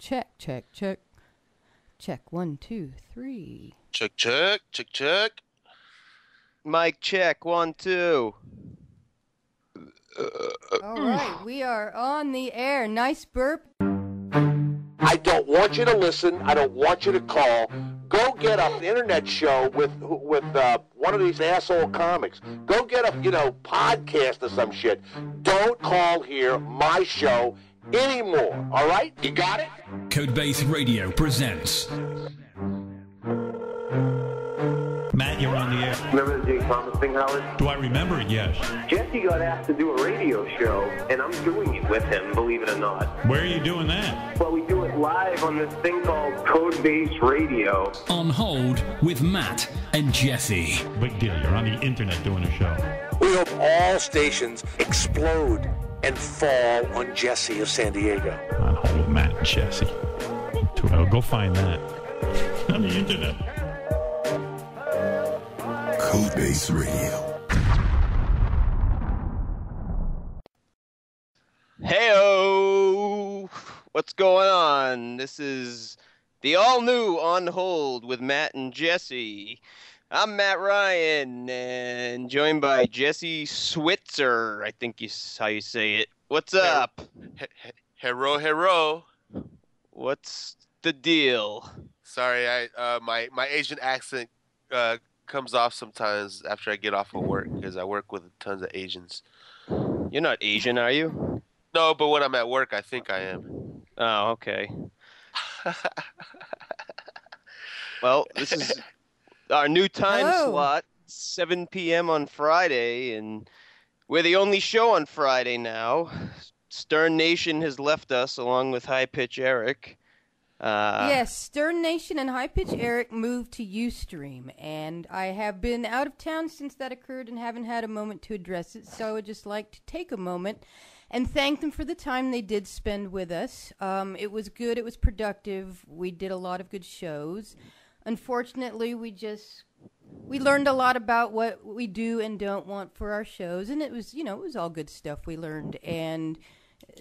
check, check, check. Check, 1, 2, 3. Check, check, check, check. Mic check, 1, 2. All right, we are on the air. Nice burp. I don't want you to listen. I don't want you to call. Go get an internet show with one of these asshole comics. Go get a podcast or some shit. Don't call here my show anymore. All right, you got it? Codebase Radio presents. Matt, you're on the air. Remember the Jay Thomas thing, Howard? Do I remember it? Yes. Jesse got asked to do a radio show, and I'm doing it with him, believe it or not. Where are you doing that? Well, we do it live on this thing called Codebase Radio. On Hold with Matt and Jesse. Big deal. You're on the internet doing a show. We hope all stations explode and fall on Jesse of San Diego. On Hold with Matt and Jesse. Go find that on the internet. Codebase Radio. Heyo! What's going on? This is the all-new On Hold with Matt and Jesse. I'm Matt Ryan, and joined by Jesse Switzer, I think is how you say it. What's up? Hero. What's the deal? Sorry, my Asian accent comes off sometimes after I get off of work because I work with tons of Asians. You're not Asian, are you? No, but when I'm at work, I think I am. Oh, okay. Well, this is our new time slot, 7 p.m. on Friday, and we're the only show on Friday now. Stern Nation has left us along with High Pitch Eric. Yes, Stern Nation and High Pitch Eric moved to Ustream, and I have been out of town since that occurred and haven't had a moment to address it, so I would just like to take a moment and thank them for the time they did spend with us. It was good, it was productive, we did a lot of good shows. Unfortunately, we learned a lot about what we do and don't want for our shows, and it was all good stuff we learned, and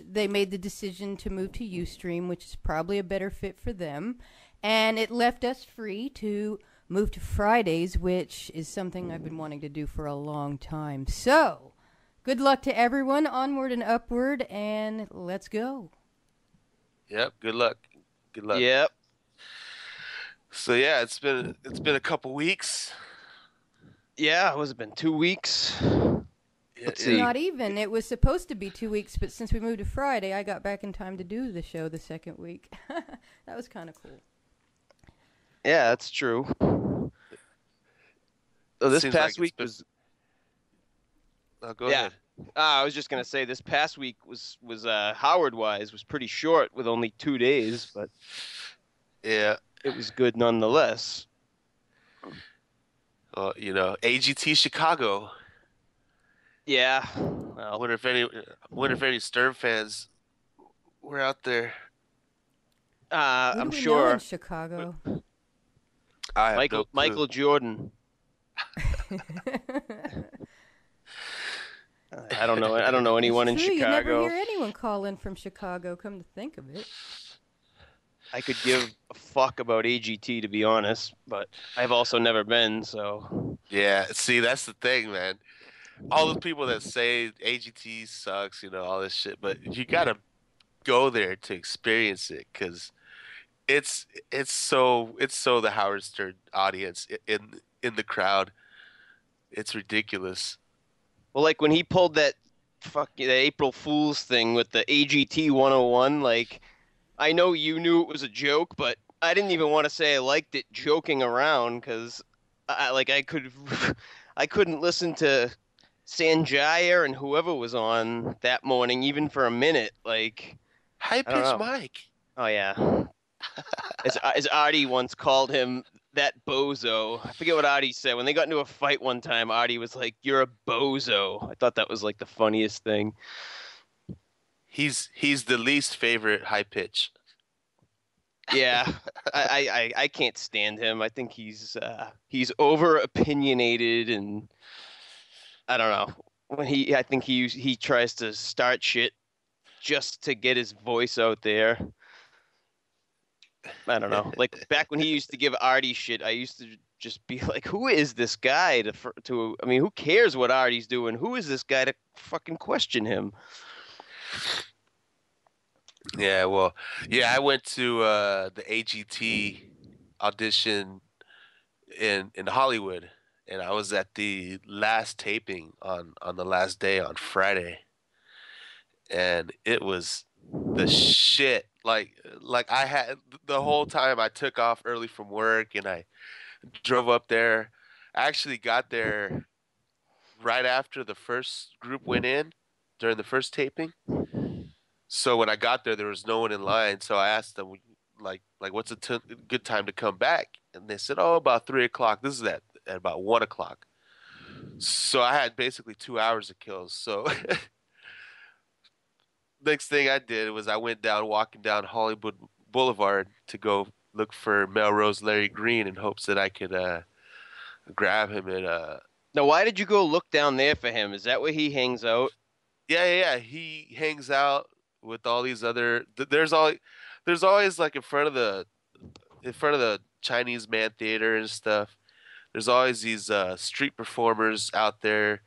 they made the decision to move to Ustream, which is probably a better fit for them. And it left us free to move to Fridays, which is something I've been wanting to do for a long time. So, good luck to everyone, onward and upward, and let's go. Yep, good luck. Good luck. Yep. So yeah, it's been a couple weeks. Yeah, has it been 2 weeks? Let's see. Not even. It was supposed to be 2 weeks, but since we moved to Friday, I got back in time to do the show the second week. That was kind of cool. Yeah, that's true. So this past week was... go ahead. I was just going to say this past week was Howard-wise, was pretty short with only 2 days, but yeah, it was good nonetheless. AGT Chicago. Yeah. Well, I wonder if any Stern fans were out there. I'm Who do we sure. know in Chicago? Michael Jordan. I don't know. I don't know anyone in Chicago. You never hear anyone call in from Chicago. Come to think of it. I could give a fuck about AGT, to be honest, but I've also never been. So. Yeah. See, that's the thing, man. All the people that say AGT sucks, all this shit, but you gotta go there to experience it because it's so the Howard Stern audience in the crowd. It's ridiculous. Well, like when he pulled that the April Fool's thing with the AGT 101, like I know you knew it was a joke, but I didn't even want to say I liked it joking around because I couldn't listen to Santiago and whoever was on that morning, even for a minute, like High Pitch Mike. Oh yeah, as Artie once called him, that bozo. I forget what Artie said when they got into a fight one time. Artie was like, "You're a bozo." I thought that was like the funniest thing. He's the least favorite High Pitch. Yeah, I can't stand him. I think he's over opinionated and. I don't know. I think he tries to start shit just to get his voice out there. I don't know. Like back when he used to give Artie shit, I used to just be like, who is this guy to I mean, who cares what Artie's doing? Who is this guy to fucking question him? Yeah, well, I went to the AGT audition in Hollywood, and I was at the last taping on the last day on Friday, and it was the shit. Like I had the whole time I took off early from work and I drove up there. I actually got there right after the first group went in during the first taping. So when I got there was no one in line. So I asked them, like what's a good time to come back? And they said, oh, about 3:00. This is at about 1:00. So I had basically 2 hours to kill. So next thing I did was I went walking down Hollywood Boulevard to go look for Melrose Larry Green in hopes that I could grab him at Now, why did you go look down there for him? Is that where he hangs out? Yeah. He hangs out with all these other. There's always like in front of the Chinese Man Theater and stuff. There's always these street performers out there,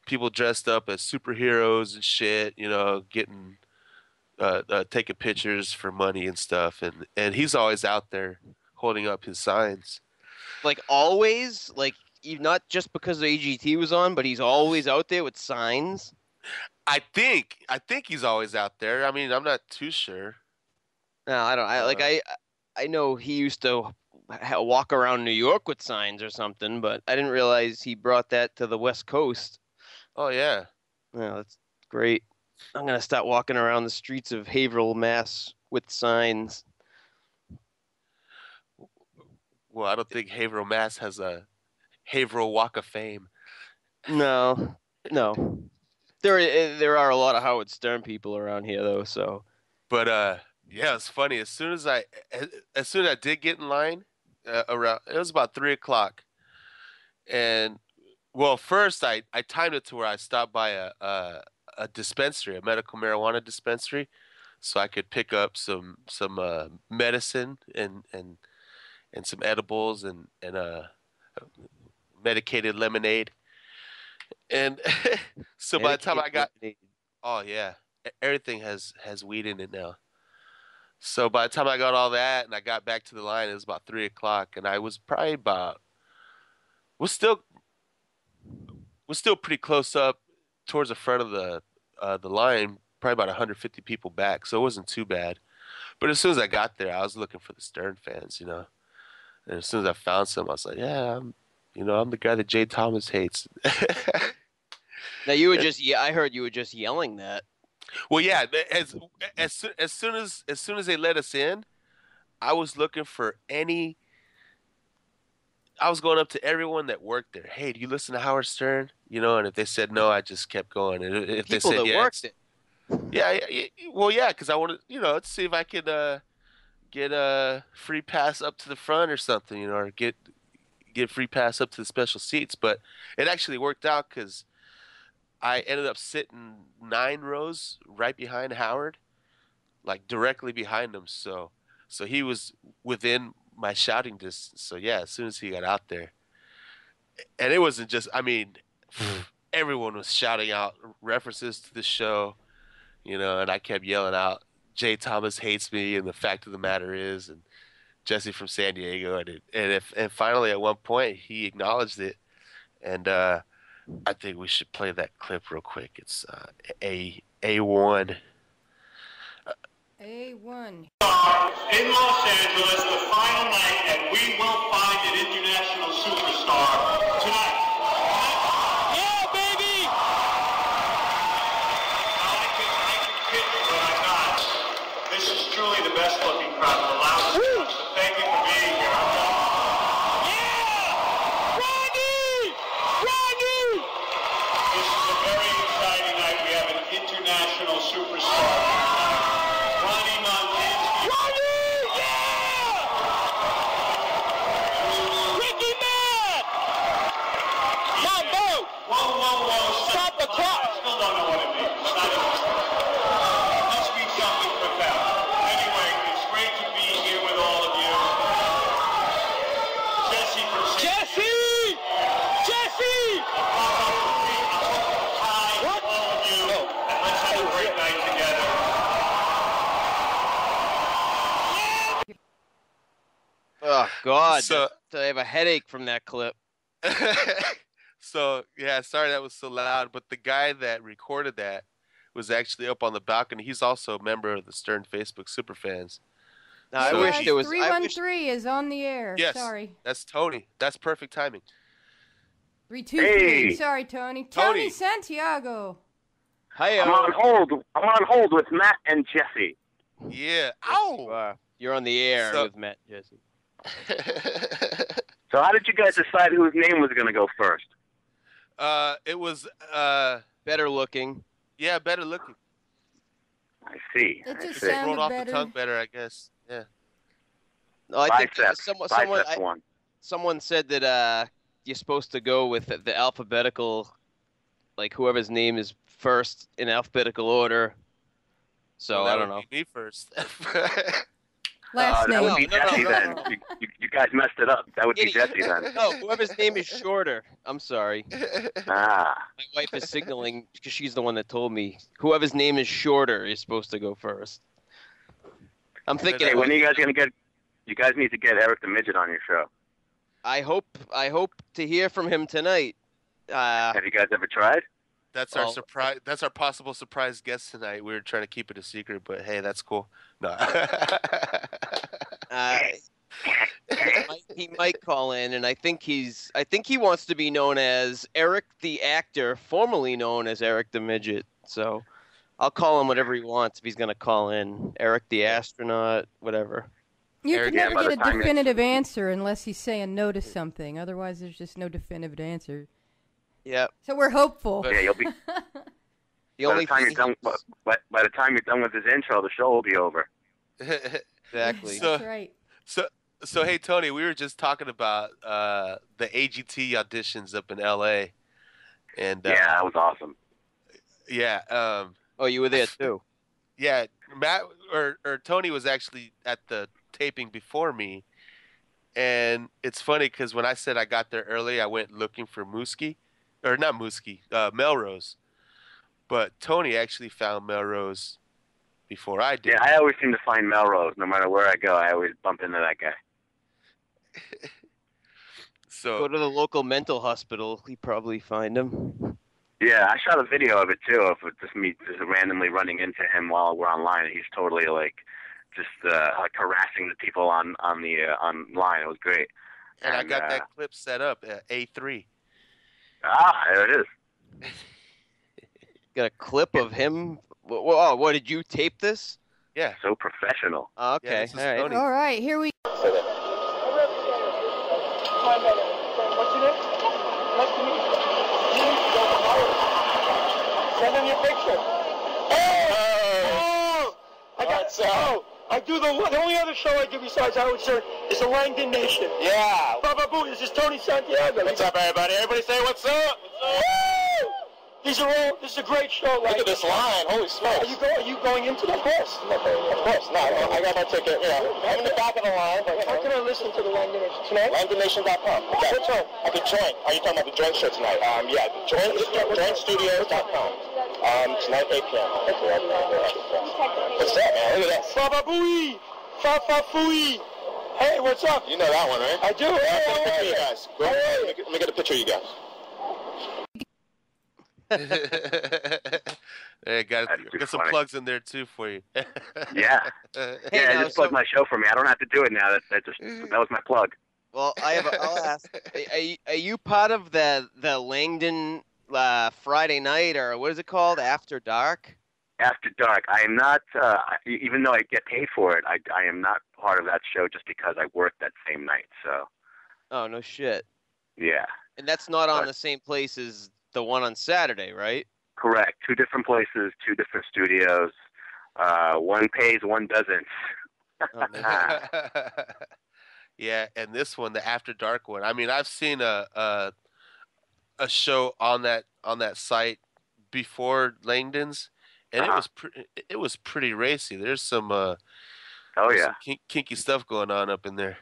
people dressed up as superheroes and shit. You know, getting taking pictures for money and stuff, and he's always out there holding up his signs. Like always, like not just because the AGT was on, but he's always out there with signs. I think he's always out there. I mean, I'm not too sure. No, I don't. I know he used to walk around New York with signs or something, but I didn't realize he brought that to the West Coast. Oh yeah. Yeah, that's great. I'm gonna start walking around the streets of Haverhill, Mass, with signs. Well, I don't think Haverhill, Mass has a Haverhill Walk of Fame. No. There are a lot of Howard Stern people around here, though. So, but yeah, it's funny. As soon as I did get in line, around it was about 3:00, and well, first I timed it to where I stopped by a dispensary, a medical marijuana dispensary, so I could pick up some medicine and some edibles and medicated lemonade. And so by the time I got, oh yeah, everything has weed in it now. So by the time I got all that and I got back to the line, it was about 3:00, and I was probably was still pretty close up towards the front of the line, probably about 150 people back, so it wasn't too bad. But as soon as I got there, I was looking for the Stern fans, you know. And as soon as I found some, I was like, yeah, I'm the guy that Jay Thomas hates. Now you were I heard you were just yelling that. Well, yeah, as soon as they let us in, I was looking for I was going up to everyone that worked there. Hey, do you listen to Howard Stern? You know, and if they said no, I just kept going. And if people they said that yeah, worked it. Yeah, well, yeah, because I wanted, to see if I could get a free pass up to the front or something, or get free pass up to the special seats. But it actually worked out because I ended up sitting 9 rows right behind Howard, like directly behind him. So he was within my shouting distance. So yeah, as soon as he got out there, and it wasn't just, I mean, everyone was shouting out references to the show, and I kept yelling out, Jay Thomas hates me, and the fact of the matter is, and Jesse from San Diego, and finally at one point he acknowledged it, and I think we should play that clip real quick. It's A1. A1. In Los Angeles, the final night, and we will find an international superstar tonight. Yeah, baby! I can kid you, but I'm not. This is truly the best looking crowd in the lounge. So thank you for being here. Yeah! Rodney! This is a very exciting night. We have an international superstar. Stop the clock! I still don't know what it means. It must be something profound. Anyway, it's great to be here with all of you. God, So- I have a headache from that clip. So yeah, sorry that was so loud, but the guy that recorded that was actually up on the balcony. He's also a member of the Stern Facebook Superfans. Now, I So wish there was. I wish 313 is on the air. Yes, Sorry. that's Tony. That's perfect timing. 323. Hey. Sorry, Tony. Tony. Tony Santiago. Hi, I'm on hold. I'm on hold with Matt and Jesse. Yeah. You Ow! are. You're on the air So- with Matt and Jesse. So how did you guys decide whose name was going to go first? It was Better looking. yeah, better looking. I see. It I just see. sounded Rolled off better. the tongue better, I guess. Yeah. No, I think Biceps. Biceps one. someone said that you're supposed to go with the alphabetical, like whoever's name is first in alphabetical order. So Well, that I don't would know. be me first. Last That would name. be Jesse then. You guys messed it up. That would be Idiot. Jesse then. No, whoever's name is shorter. I'm sorry. Ah. My wife is signaling because she's the one that told me whoever's name is shorter is supposed to go first. I'm thinking. Hey, when are you guys going to get... You guys need to get Eric the Midget on your show. I hope to hear from him tonight. Have you guys ever tried? That's our surprise. That's our possible surprise guest tonight. We were trying to keep it a secret, but hey, that's cool. No. He might call in, and I think he wants to be known as Eric the actor, formerly known as Eric the Midget. So I'll call him whatever he wants if he's gonna call in. Eric the astronaut, whatever. You Eric, can yeah, never by get the a time it's- definitive answer unless he's saying no to something. Otherwise, there's just no definitive answer. Yeah. So we're hopeful. But- Yeah, you'll be... The By only the time you're thing done, by the time you're done with his intro, the show will be over. exactly. So- That's right. So hey Tony, we were just talking about the AGT auditions up in LA, and Yeah, that was awesome. yeah, Oh, you were there too. yeah. Matt or Tony was actually at the taping before me, and it's funny because when I said I got there early, I went looking for Mooski, or not Mooski, Melrose, but Tony actually found Melrose before I did. Yeah, I always seem to find Melrose. No matter where I go, I always bump into that guy. So Go to the local mental hospital. You probably find him. Yeah, I shot a video of it too, of just me just randomly running into him while we're online. And he's totally like harassing the people on online. It was great. and I got that clip set up at A3. Ah, there it is. Got a clip of him. What did you tape this? Yeah. So professional. Oh, Yeah, okay, this is all right. Tony. All right, here we What's your name? Nice to meet you. Send him your picture. Oh! I got so. I do the only other show I do besides Howard Stern is the Langdon Nation. Yeah. Baba Boo, this is Tony Santiago. What's up, everybody? Everybody say what's up? What's up? These are all. This is a great show. Look at this line. Holy smokes! Are you going into the course? Of course. No, I got my ticket. I'm in the back of the line. But, how can I listen to the Langdon Nation tonight? LangdonNation.com. Which one? I can join. Are you talking about the joint show tonight? Yeah, jointstudios.com. Tonight 8 p.m. What's that, man? Look at that. Baba Booey, Fa Fa Fooey. Hey, what's up? You know that one, right? I do. Hey, how are you guys? Let me get a picture of you guys. Hey, got some funny. plugs in there too for you. Yeah. Hey, Yeah, now, just plug so- my show for me. I don't have to do it now. That was my plug. Well, I'll ask. Are you part of the Langdon Friday night, or what is it called? After Dark? After Dark. I am not, even though I get paid for it, I am not part of that show just because I work that same night. So, Oh, no shit. yeah. And that's not on But- the same place as the one on Saturday, right? Correct. 2 different places, 2 different studios. One pays, one doesn't. Oh, man. Yeah, and this one, the After Dark one. I mean, I've seen a show on that site before Langdon's, and it was pretty racy. There's some Oh, yeah. some kinky stuff going on up in there.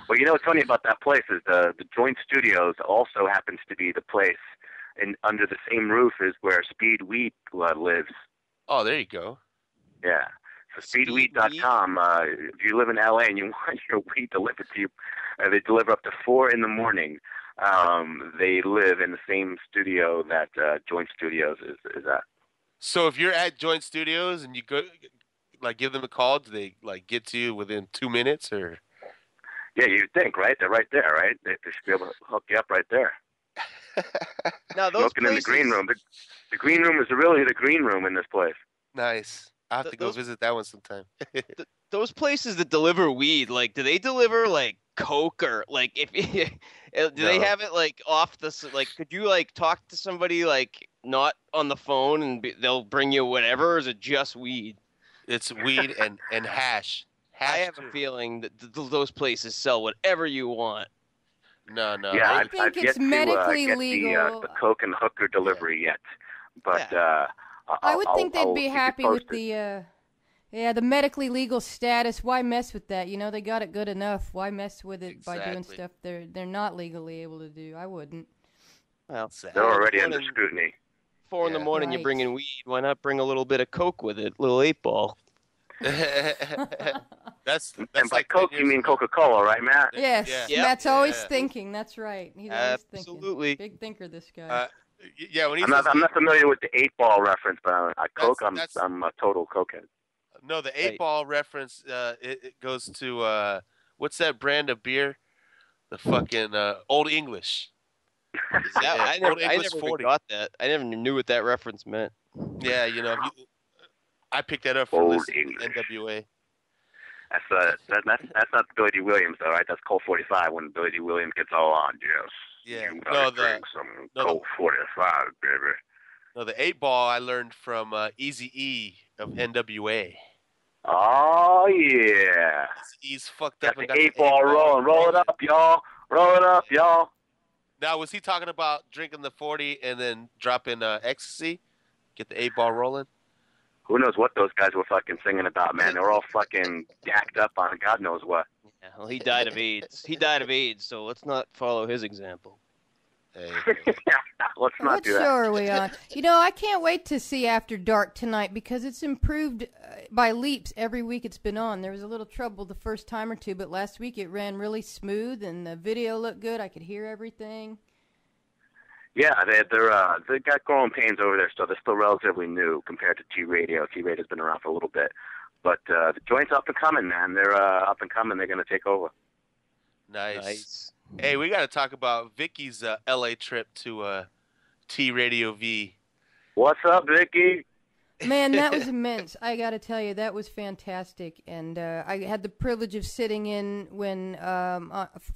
Well, you know what's funny about that place is the Joint Studios also happens to be the place under the same roof is where Speed Weed lives. Oh, there you go. Yeah. So speedweed.com, if you live in LA and you want your weed delivered to you, They deliver up to 4 in the morning. They live in the same studio that Joint Studios is at. So if you're at Joint Studios and you go, like, give them a call, do they like get to you within 2 minutes or? Yeah, you'd think, right? They're right there, right? They should be able to hook you up right there. Now those Smoking in the green room. The green room is really the green room in this place. Nice. I'll have to go visit that one sometime. Those places that deliver weed, like, do they deliver like coke or like if do they have it like off the like? Could you like talk to somebody like not on the phone and they'll bring you whatever? Or is it just weed? It's weed and hash. I have a feeling that those places sell whatever you want. No. Yeah, I think I've it's yet medically to get legal. the coke and hooker delivery yet, but I would think they'd be happy with the. the medically legal status. Why mess with that? You know, they got it good enough. Why mess with it by doing stuff they're not legally able to do? I wouldn't. Well, they're already under scrutiny. 4 in the morning, you're bringing weed. Why not bring a little bit of coke with it? Little 8-ball. That's and by Coke, you mean Coca-Cola, right, Matt? Yes, Matt's always thinking. That's right. He's always Absolutely. thinking. Big thinker, this guy. When I'm not familiar with the 8-ball reference, but Coke, I'm a total cokehead. No, the 8-ball reference, it goes to what's that brand of beer? The fucking Old English. I never 40. got that. I never knew what that reference meant. Yeah, you know, I picked that up from listening to NWA. That's not Billy D. Williams, though, right? That's Colt 45 when Billy D. Williams gets all on. Yes. Yeah. Drink some Colt 45, baby. No, the 8-ball I learned from Eazy-E of NWA. Oh, yeah. He's fucked up. Got the 8-ball rolling. Roll it up, y'all. Roll it up, y'all. Now, was he talking about drinking the 40 and then dropping ecstasy? Get the 8-ball rolling? Who knows what those guys were fucking singing about, man? They were all fucking gacked up on God knows what. Yeah, well, he died of AIDS. He died of AIDS, so let's not follow his example. Hey. Let's not do that. What show are we on? You know, I can't wait to see After Dark tonight because it's improved by leaps every week it's been on. There was a little trouble the first time or two, but last week it ran really smooth and the video looked good. I could hear everything. Yeah, they got growing pains over there, so they're still relatively new compared to T-Radio. T-Radio's been around for a little bit. But the joint's up and coming, man. They're up and coming. They're going to take over. Nice. Hey, we got to talk about Vicky's L.A. trip to T-Radio V. What's up, Vicky? Man, that was immense. I got to tell you, that was fantastic. And I had the privilege of sitting in when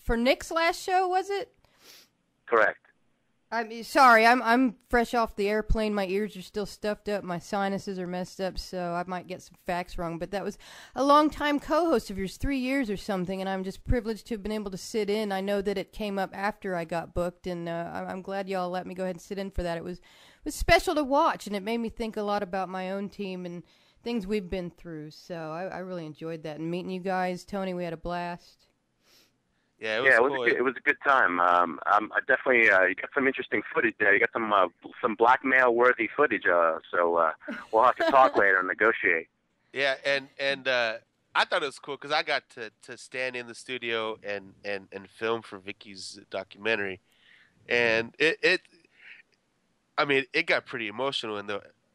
for Nick's last show, was it? Correct. I'm sorry, I'm fresh off the airplane. My ears are still stuffed up. My sinuses are messed up, so I might get some facts wrong. But that was a long-time co-host of yours, 3 years or something, and I'm just privileged to have been able to sit in. I know that it came up after I got booked, and I'm glad y'all let me go ahead and sit in for that. It was special to watch, and it made me think a lot about my own team and things we've been through. So I really enjoyed that. And meeting you guys, Tony, we had a blast. Yeah, it was cool. It was a good time. I definitely you got some interesting footage there. You got some blackmail-worthy footage. So we'll have to talk later and negotiate. Yeah, and I thought it was cool because I got to stand in the studio and film for Vicky's documentary, and it got pretty emotional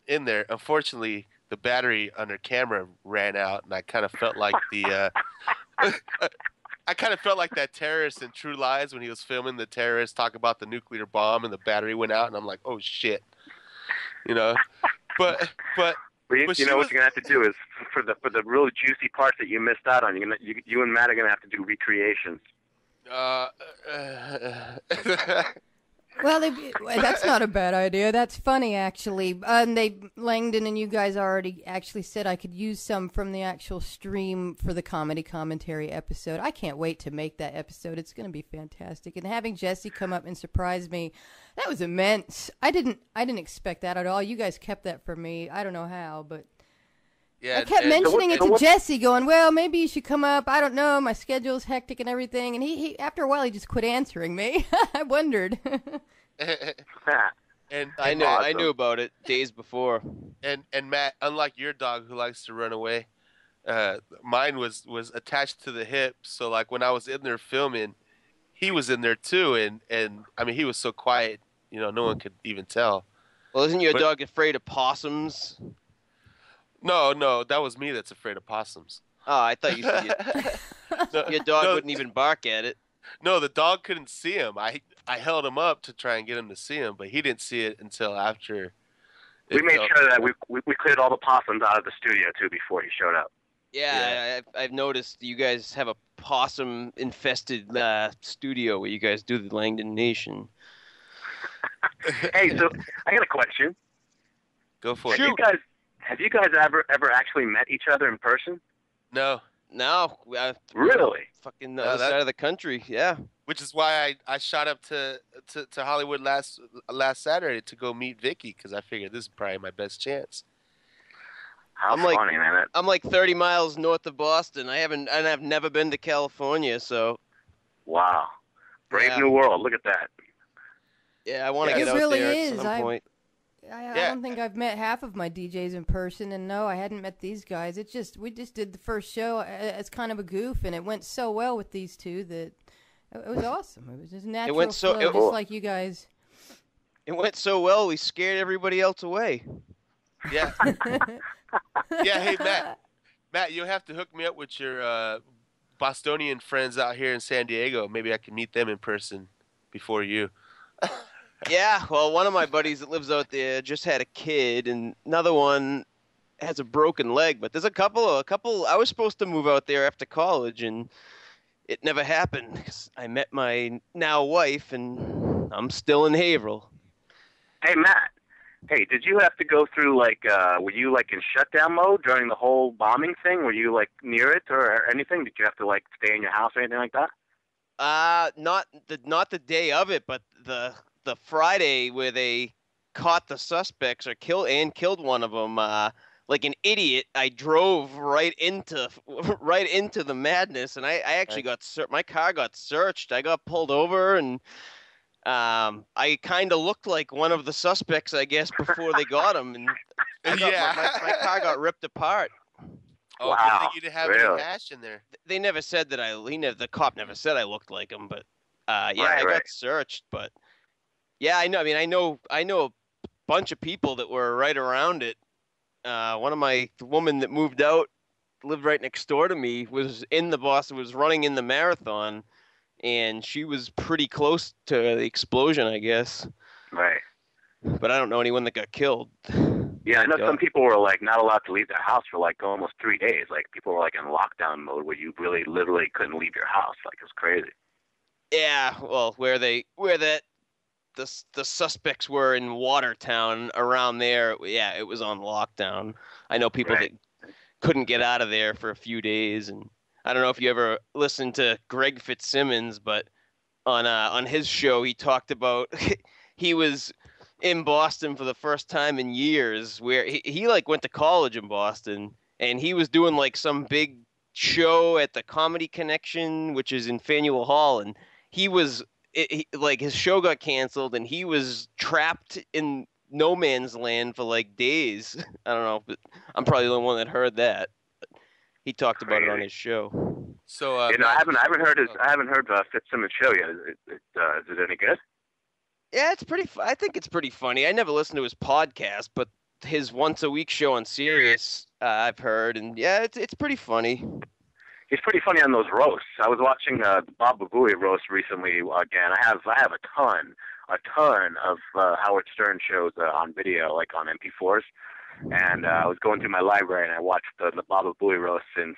in there. Unfortunately, the battery on her camera ran out, and I kind of felt like I kind of felt like that terrorist in True Lies when he was filming the terrorist talk about the nuclear bomb and the battery went out, and I'm like, oh shit, you know. But you know what you're gonna have to do is for the really juicy parts that you missed out on. You and Matt are gonna have to do recreations. Well, that's not a bad idea. That's funny, actually. Langdon and you guys already actually said I could use some from the actual stream for the comedy commentary episode. I can't wait to make that episode. It's going to be fantastic. And having Jesse come up and surprise me, that was immense. I didn't expect that at all. You guys kept that from me. I don't know how, but yeah, I kept mentioning it to Jesse, going, well, maybe you should come up. I don't know. My schedule's hectic and everything. And he after a while, he just quit answering me. I wondered. And I knew about it days before. And Matt, unlike your dog who likes to run away, mine was attached to the hip. So like when I was in there filming, he was in there too, and I mean he was so quiet, no one could even tell. Well, isn't your dog afraid of possums? No, that was me that's afraid of possums. Oh, I thought you said your dog wouldn't even bark at it. No, the dog couldn't see him. I held him up to try and get him to see him, but he didn't see it until after. We made sure that we cleared all the possums out of the studio too before he showed up. Yeah. I've noticed you guys have a possum-infested studio where you guys do the Langdon Nation. Hey, so I got a question. Go for it. Have you guys ever actually met each other in person? No. Really? Fucking the other side of the country, yeah. Which is why I shot up to Hollywood last Saturday to go meet Vicky, because I figured this is probably my best chance. How funny, man! I'm like 30 miles north of Boston. I've never been to California, so. Wow, brave new world! Look at that. Yeah, I want to get out there at some point. I don't think I've met half of my DJs in person, and no, I hadn't met these guys. We just did the first show as kind of a goof, and it went so well with these two that it was awesome. It was just natural flow, just like you guys. It went so well, we scared everybody else away. Yeah. Yeah, hey, Matt, you'll have to hook me up with your Bostonian friends out here in San Diego. Maybe I can meet them in person before you. Yeah, well, one of my buddies that lives out there just had a kid, and another one has a broken leg. But there's a couple. I was supposed to move out there after college, and it never happened because I met my now wife, and I'm still in Haverhill. Hey, Matt. Hey, did you have to go through, were you, in shutdown mode during the whole bombing thing? Were you, near it or anything? Did you have to, stay in your house or anything like that? Not the day of it, but the Friday where they caught the suspects or killed one of them. Like an idiot, I drove right into the madness, and I actually my car got searched. I got pulled over, and I kind of looked like one of the suspects, I guess, before they got him, and my car got ripped apart. Oh, wow, good thing you didn't have really? any hash in there. They never said that the cop never said I looked like him, but I got searched. But yeah, I know. I mean, I know a bunch of people that were right around it. The woman that moved out, lived right next door to me, was in the Boston, was running in the marathon, and she was pretty close to the explosion, I guess. Right. But I don't know anyone that got killed. Yeah, I know some people were not allowed to leave their house for almost 3 days. People were in lockdown mode where you really literally couldn't leave your house. It was crazy. Yeah, well, where the suspects were in Watertown around there, yeah, it was on lockdown. I know people that couldn't get out of there for a few days, and I don't know if you ever listened to Greg Fitzsimmons, but on his show he talked about he was in Boston for the first time in years, where he went to college in Boston, and he was doing some big show at the Comedy Connection, which is in Faneuil Hall, and he was his show got canceled, and he was trapped in no man's land for days. I don't know, but I'm probably the only one that heard that. He talked about it on his show. So I haven't heard Fitzsimmons' show yet. Is it any good? Yeah, it's pretty. I think it's pretty funny. I never listened to his podcast, but his once a week show on Sirius, I've heard, and yeah, it's pretty funny. He's pretty funny on those roasts. I was watching the Bob Babui roast recently again. I have a ton of Howard Stern shows on video, on MP4s, and I was going through my library and I watched the Bob Babui roast, and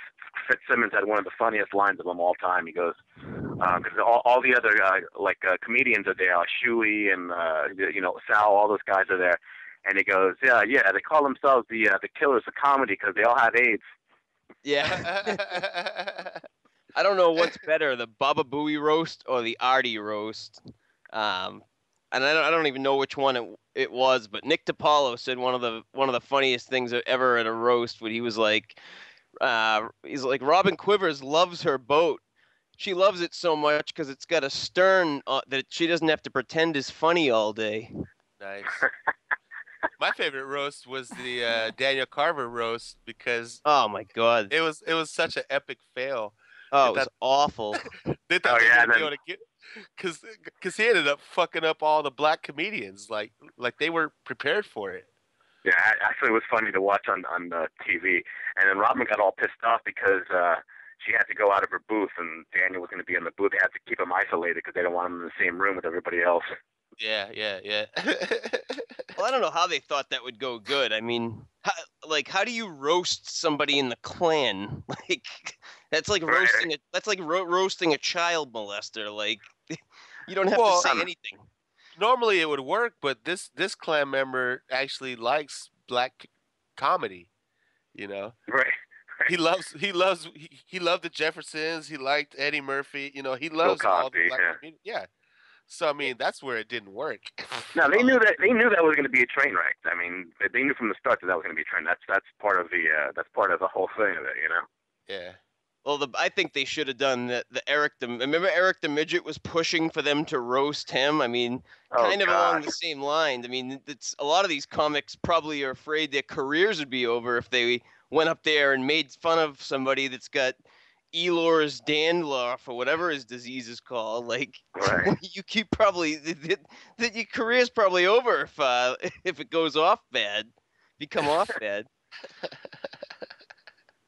Fitzsimmons had one of the funniest lines of them all time. He goes, because all the other comedians are there, Shuey and Sal, all those guys are there, and he goes, yeah, they call themselves the killers of comedy because they all have AIDS. Yeah. I don't know what's better, the Baba Booey roast or the Artie roast. And I don't even know which one it was, but Nick DiPaolo said one of the funniest things ever at a roast when he was he's like, Robin Quivers loves her boat. She loves it so much because it's got a stern that she doesn't have to pretend is funny all day. Nice. My favorite roast was the Daniel Carver roast because Oh my god. it was such an epic fail. Oh, it was awful. They thought they were gonna be able to get because he ended up fucking up all the black comedians like they were prepared for it. Yeah, actually, it was funny to watch on the TV. And then Robin got all pissed off because she had to go out of her booth, and Daniel was going to be in the booth. They had to keep him isolated because they don't want him in the same room with everybody else. Yeah. Well, I don't know how they thought that would go good. I mean, how do you roast somebody in the Klan? Like, that's like roasting roasting a child molester. Like, you don't have to say anything. Normally it would work, but this Klan member actually likes black comedy. You know, right? He loved the Jeffersons. He liked Eddie Murphy. You know, he loves all the black comedy. Yeah. So I mean, that's where it didn't work. No, they knew that was going to be a train wreck. I mean, they knew from the start that was going to be a train. That's part of the whole thing of it, you know. Yeah. Well, I think they should have done the Eric the. Remember Eric the Midget was pushing for them to roast him. I mean, kind of along the same lines. I mean, it's a lot of these comics probably are afraid their careers would be over if they went up there and made fun of somebody that's got Ehlers Danlos or whatever his disease is called. Like, you keep probably that your career's probably over if it goes off bad, if you come off bad.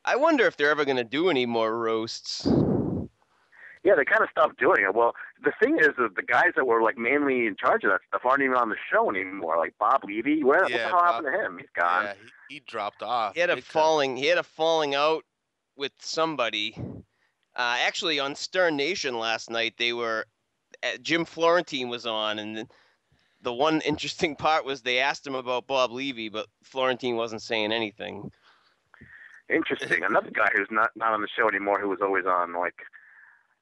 I wonder if they're ever going to do any more roasts. Yeah, they kind of stopped doing it. Well, the thing is that the guys that were like mainly in charge of that stuff aren't even on the show anymore. Like Bob Levy, what the hell happened to him? He's gone. Yeah, he dropped off. He had a falling out with somebody. Actually, on Stern Nation last night, Jim Florentine was on, and the one interesting part was they asked him about Bob Levy, but Florentine wasn't saying anything. Interesting. Another guy who's not on the show anymore, who was always on, like,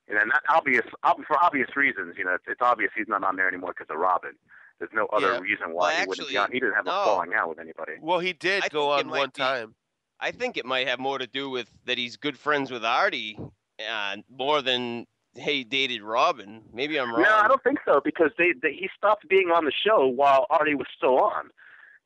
you know, not obvious for obvious reasons. You know, it's obvious he's not on there anymore because of Robin. There's no other reason why he wouldn't be on. He didn't have a falling out with anybody. Well, he did go on one time. I think it might have more to do with that he's good friends with Artie, more than he dated Robin. Maybe I'm wrong. No, I don't think so, because he stopped being on the show while Artie was still on.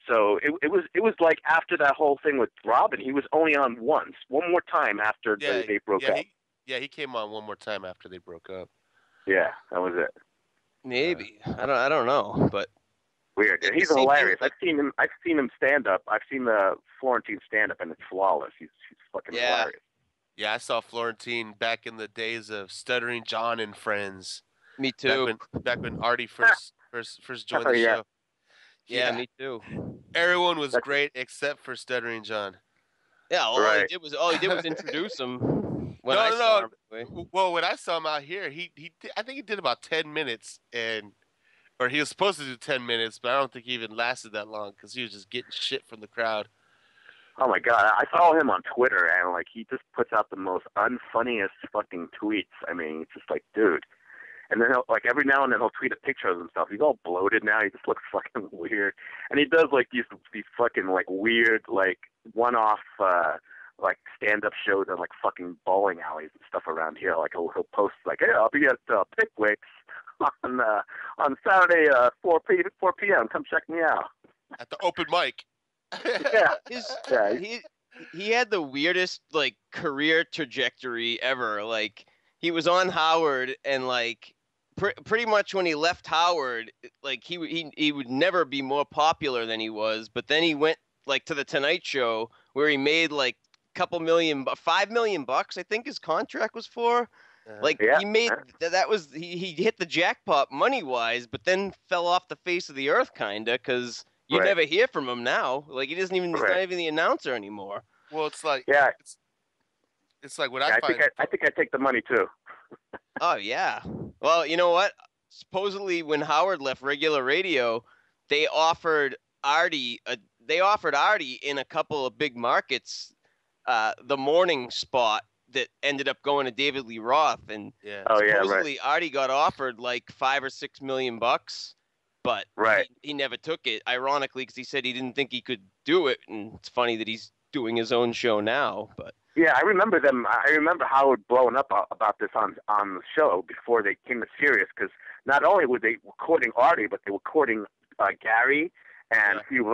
So it was like after that whole thing with Robin, he was only on one more time after they broke up. He came on one more time after they broke up. Yeah, that was it. Maybe I don't know, but weird. And he's hilarious. I've seen him stand up. I've seen the Florentine stand up, and it's flawless. He's fucking hilarious. Yeah, I saw Florentine back in the days of Stuttering John and Friends. Me too. Back when Artie first joined the show. Yeah, me too. Everyone was great except for Stuttering John. Yeah, all he did was introduce him. When I saw him. Well, when I saw him out here, I think he did about 10 minutes, or he was supposed to do 10 minutes, but I don't think he even lasted that long because he was just getting shit from the crowd. Oh my God, I follow him on Twitter, and like he just puts out the most unfunniest fucking tweets. I mean, it's just like, dude. And then every now and then he'll tweet a picture of himself. He's all bloated now. He just looks fucking weird. And he does like these fucking like weird like one-off like stand-up shows at like fucking bowling alleys and stuff around here. Like he'll post like, hey, I'll be at Pickwick's on Saturday 4 p.m. Come check me out at the open mic. He had the weirdest like career trajectory ever. Like he was on Howard, and like pretty much when he left Howard, like he would never be more popular than he was. But then he went like to the Tonight Show, where he made like $5 million, I think his contract was for. He made he hit the jackpot money wise, but then fell off the face of the earth kinda, because you never hear from him now. Like he's not even the announcer anymore. Well, it's like it's like what I think I take the money too. Oh yeah. Well, you know what? Supposedly, when Howard left regular radio, they offered Artie in a couple of big markets the morning spot that ended up going to David Lee Roth, and supposedly Artie got offered like $5 or $6 million, but he never took it. Ironically, because he said he didn't think he could do it, and it's funny that he's doing his own show now, but. Yeah, I remember them. I remember Howard blowing up about this on the show before they came to Sirius, because not only were they recording Artie, but they were recording Gary and a few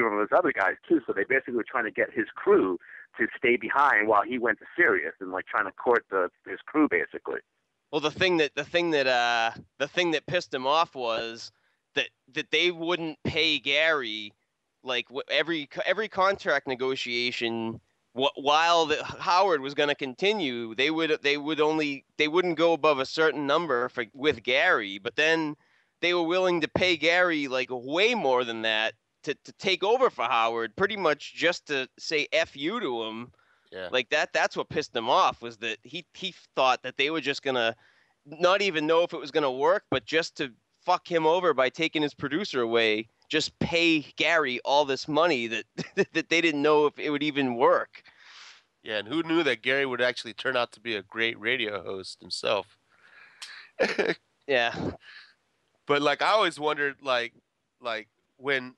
of his other guys too. So they basically were trying to get his crew to stay behind while he went to Sirius, and like trying to court his crew basically. Well, the thing that pissed him off was that they wouldn't pay Gary, like every contract negotiation while Howard was going to continue. They wouldn't go above a certain number with Gary, but then they were willing to pay Gary like way more than that to take over for Howard, pretty much just to say F you to him. Yeah. Like that's what pissed him off, was that he thought that they were just going to not even know if it was going to work, but just to fuck him over by taking his producer away, just pay Gary all this money that that they didn't know if it would even work. Yeah, and who knew that Gary would actually turn out to be a great radio host himself? Yeah. But like I always wondered, like when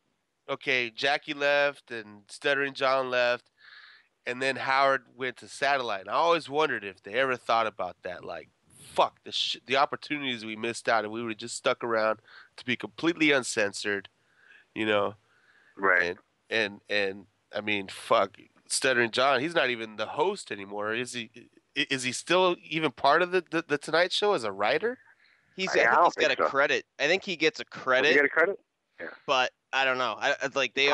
Jackie left and Stuttering John left, and then Howard went to satellite. And I always wondered if they ever thought about that, like, fuck the opportunities we missed out, and we would have just stuck around to be completely uncensored, you know. Right. And I mean, fuck, Stuttering John, he's not even the host anymore, is he? Is he still even part of the Tonight Show as a writer? I think he's got a credit. I think he gets a credit. Does he get a credit? Yeah. But I don't know. Like they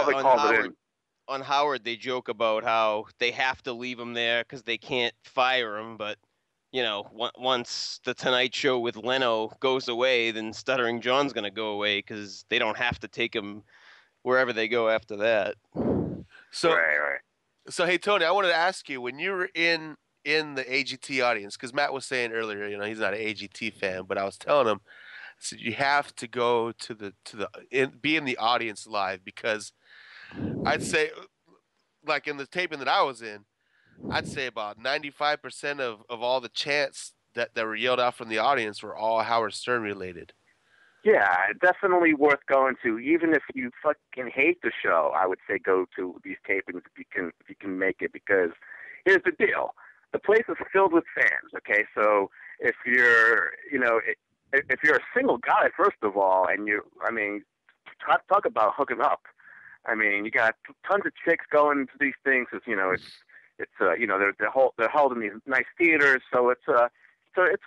on Howard, they joke about how they have to leave him there because they can't fire him. But you know, once the Tonight Show with Leno goes away, then Stuttering John's gonna go away because they don't have to take him wherever they go after that. So, right. So hey Tony, I wanted to ask you, when you were in the AGT audience, because Matt was saying earlier, you know, he's not an AGT fan, but I was telling him, I said you have to go be in the audience live, because I'd say, like in the taping that I was in, I'd say about 95% of all the chants that were yelled out from the audience were all Howard Stern related. Yeah, definitely worth going to. Even if you fucking hate the show, I would say go to these tapings if you can make it, because here's the deal. The place is filled with fans, okay? So if you're a single guy, first of all, and talk about hooking up. I mean, you got tons of chicks going to these things. They're held in these nice theaters, so it's a